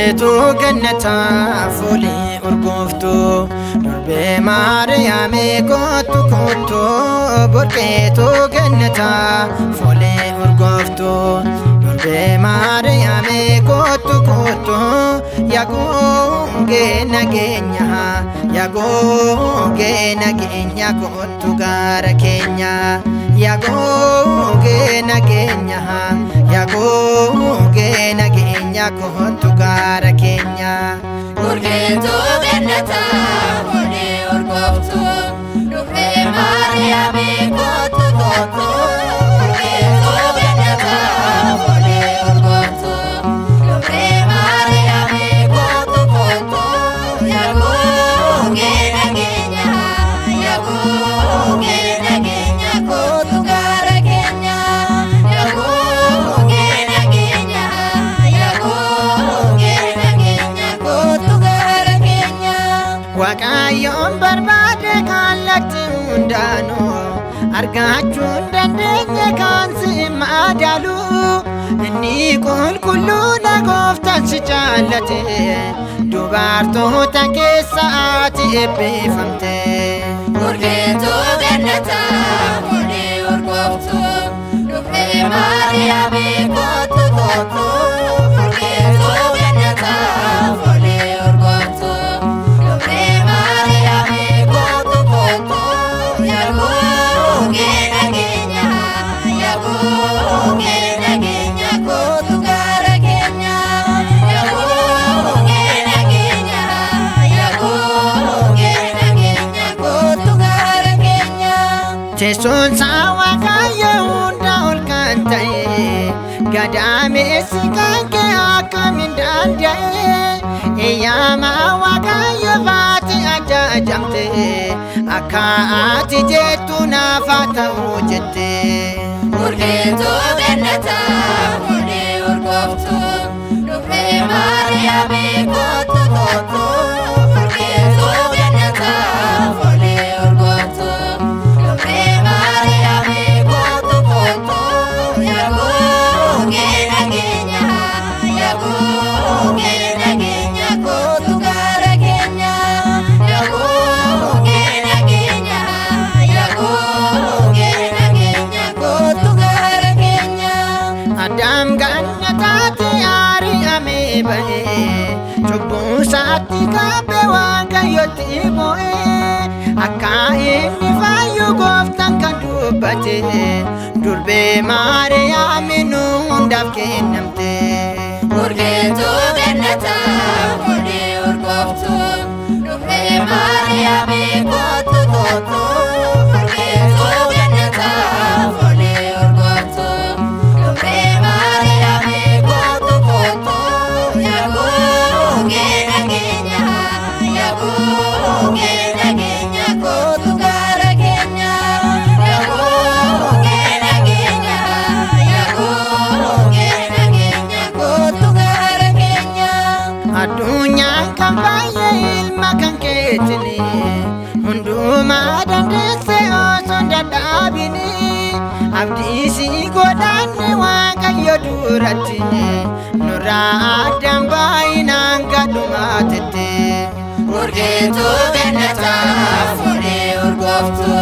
Burqeetu gannataa foolii urgooftu durbee Maariyaamii kottu kottu. Burqeetu gannataa foolii urgooftu durbee Maariyaamii kottu kottu. Yaa goongee nageenya yaa goongee nageenya kottu gaara keenya. Yaa goongee nageenya yaa goongee nageenya kottu gaara keenya. Burqeetu gannataa foolii urgooftu durbee Maariyaamii kottu kottu. Burqeetu gannataa foolii urgooftu durbee Maariyaamii kottu kottu. Yaa goongee nageenya yaa goongee nageenya kottu gaara keenya. Yaa goongee nageenya yaa goongee nageenya kottu gaara keenya. Waaqayyoon barbaade kallattii hundaanuu argachuu dandeenye kan si madaalu. Inni qulqulluudha Gooftaan si jaallate dubartoota keessa ati eebbifamte. Burqeetu gannataa foolii urgooftu durbee Maariyaamii kottu kottu. Burqeetu gannataa foolii urgooftu durbee Maariyaamii kottu kottu. Yaa goongee nageenya yaa goongee nageenya kottu gaara keenya. Yaa goongee nageenya yaa goongee nageenya kottu gaara keenya. Teessoon isaa Waaqayyo hunda ol kan ta'e gadaameessi kan kee akkamiin danda'e. Eeyyaama Waaqayyo baate ajajamte akka ati jettu naaf haa ta'u jette. Burqeetu gannataa foolii urgooftu durbee Maariyaamii kottu kottu. Burqeetu gannataa foolii urgooftu durbee Maariyaamii kottu kottu. Yaa goongee nageenya yaa goongee nageenya kottu gaara keenya. Yaa goongee nageenya yaa goongee nageenya kottu gaara keenya. Addaam gannataatti ari'amee ba'ee cubbuu isaatti qabee Waaqayyotti mo'ee. Akka inni fayyu Gooftaan kan dubbate durbee Maariyaamii nu hundaaf kennamte. Burqeetu gannataa foolii urgooftu durbee Maariyaamii kottu kottu. Burqeetu gannataa foolii urgooftu durbee Maariyaamii kottu kottu. Yaa goongee nageenya yaa goongee nageenya kottu gaara keenya. Yaa goongee nageenya yaa goongee nageenya kottu gaara keenya. Addunyaan kan baay'ee ilma kan keetini hundumaa dandeesse osoo dadhaabini. Abdii si godhanne Waaqayyo duratti nurraa addaan baay'inaan gadhumaatetti. Burqeetu gannataa foolii urgooftu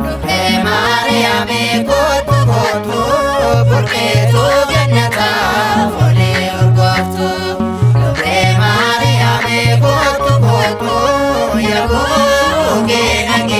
durbee Maariyaamii kottu kottu. Burqeetu gannataa foolii urgooftu durbee Maariyaamii kottu kottu. Yaa goongee nageenya